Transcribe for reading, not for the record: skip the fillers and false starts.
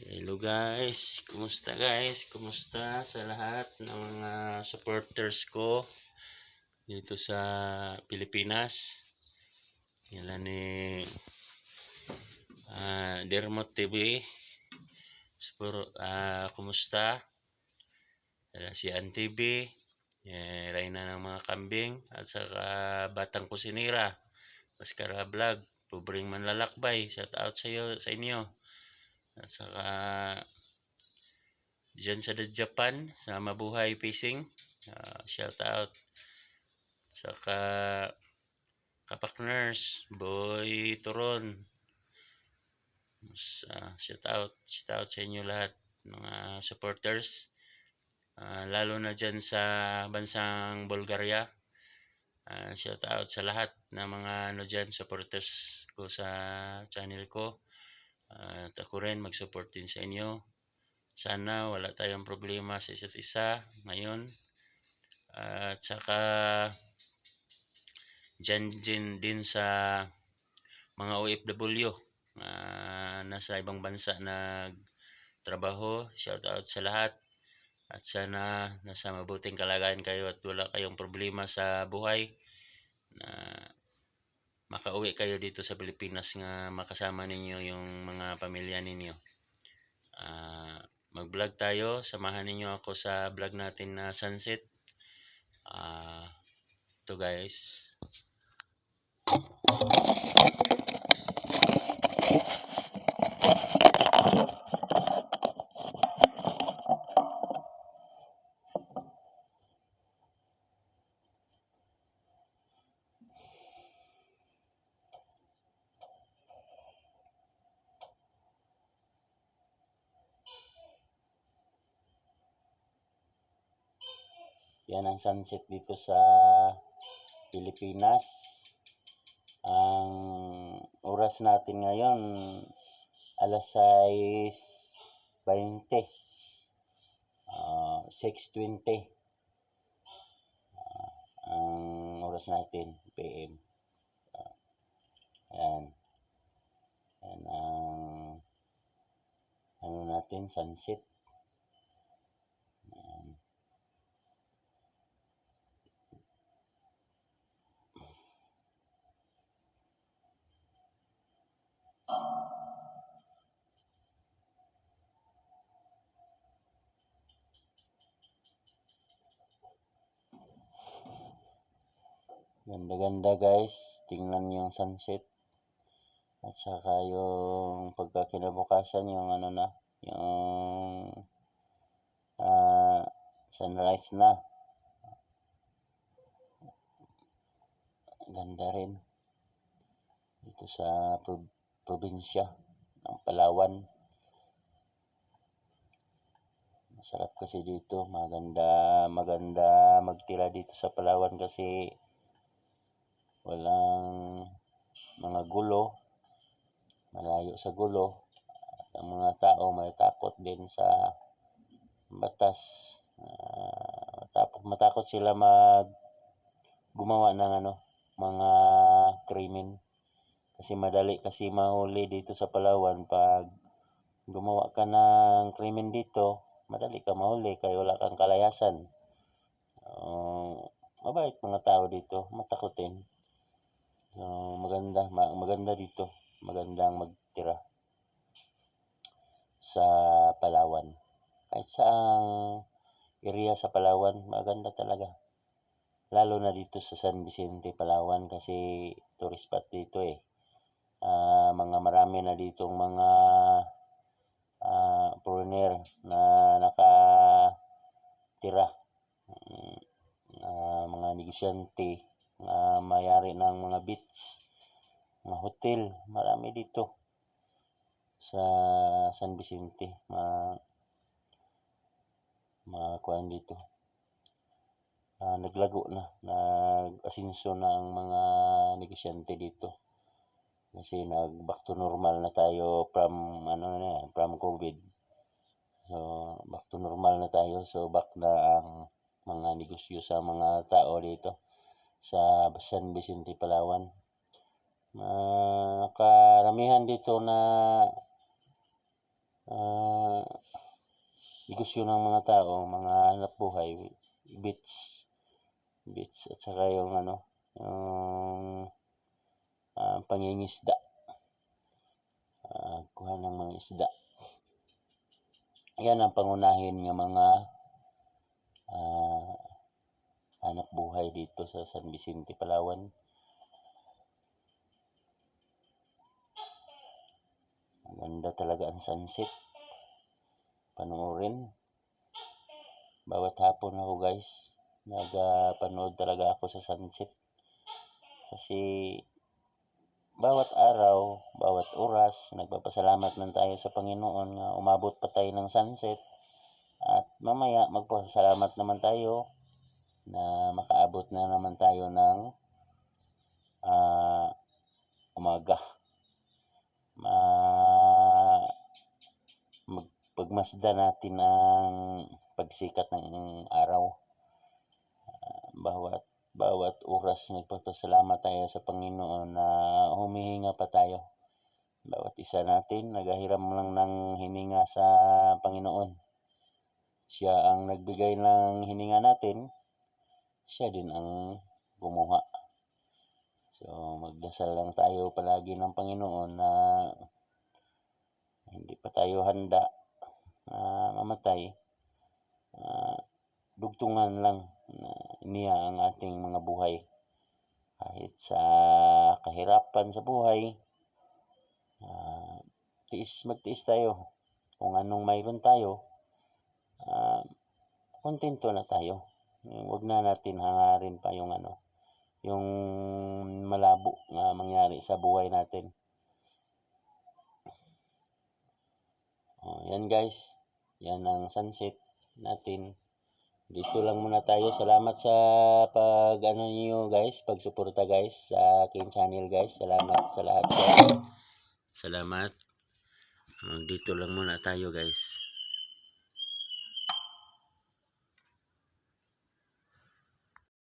Hello guys, kumusta guys? Kumusta sa lahat ng mga supporters ko dito sa Pilipinas? Yan ni Dermot TV. Kumusta? Si An TV, Reyna ng mga kambing, at saka Batang Kusinira, Paskara Vlog, Pobreng Manlalakbay, shout out sa inyo. At saka dyan sa Japan, sa Mabuhay Fishing, shout out. Saka Kapakners, Boy Turon, shout out sa inyo lahat mga supporters, lalo na dyan sa bansang Bulgaria. Shout out sa lahat ng mga dyan, supporters ko sa channel ko. At ako rin mag-support din sa inyo. Sana wala tayong problema sa isa't isa ngayon. At saka dyan din sa mga OFW nasa ibang bansa nagtrabaho, shout out sa lahat. At sana nasa mabuting kalagayan kayo at wala kayong problema sa buhay, na makauwi kayo dito sa Pilipinas nga makasama ninyo yung mga pamilya ninyo. Mag-vlog tayo, samahan ninyo ako sa vlog natin na sunset. Ito guys. Yan ang sunset dito sa Pilipinas. Ang oras natin ngayon alas 6:20, 6:20 ang oras natin, PM. Yan ang natin, sunset. Ganda-ganda guys, tingnan yung sunset. At saka yung pagkakinabukasan, yung yung sunrise na. Ganda rin dito sa probinsya ng Palawan. Masarap kasi dito, maganda magtira dito sa Palawan kasi walang mga gulo, malayo sa gulo. At ang mga tao may takot din sa batas. Matakot sila gumawa ng mga krimen, kasi madali kasi mahuli dito sa Palawan. Pag gumawa ka ng krimen dito, madali ka mahuli kaya wala kang kalayasan. Mabait mga tao dito, matakotin. Maganda dito, magandang magtira sa Palawan. Kahit saang area sa Palawan, maganda talaga. Lalo na dito sa San Vicente, Palawan, kasi tourist spot dito marami na ditong mga foreigner na nakatira, mga negosyante, mayari ng mga beach, mga hotel, marami dito sa San Vicente. Kuan dito, naglago na, nag-asenso na ang mga negosyante dito kasi nag-back to normal na tayo from COVID. So back to normal na tayo, so back na ang mga negosyo sa mga tao dito sa San Vicente, Palawan. Karamihan dito na negosyo ng mga tao, mga hanap buhay, beach at saka yung yung pangingisda, kuha ng mga isda. Yan ang pangunahin ng mga hanap buhay dito sa San Vicente, Palawan. Maganda talaga ang sunset. Panoorin. Bawat hapon ako guys, nagpanood talaga ako sa sunset. Kasi bawat araw, bawat oras, nagpapasalamat lang tayo sa Panginoon na umabot pa tayo ng sunset. At mamaya magpasalamat naman tayo na makaabot na naman tayo ng umaga. Pagmasdan natin ang pagsikat ng araw. Bawat oras nagpapasalamat tayo sa Panginoon na humihinga pa tayo. Bawat isa natin naghahiram lang ng hininga sa Panginoon. Siya ang nagbigay ng hininga natin. Siya din ang gumawa. So magdasal lang tayo palagi ng Panginoon na hindi pa tayo handa mamatay. Dugtungan lang niya ang ating mga buhay. Kahit sa kahirapan sa buhay, magtiis tayo. Kung anong mayroon tayo, kontento na tayo. Huwag na natin hangarin pa yung yung malabo na mangyari sa buhay natin. Yan guys, yan ang sunset natin. Dito lang muna tayo. Salamat sa niyo guys, pagsuporta guys sa aking channel guys. Salamat sa lahat guys. Salamat. Dito lang muna tayo guys.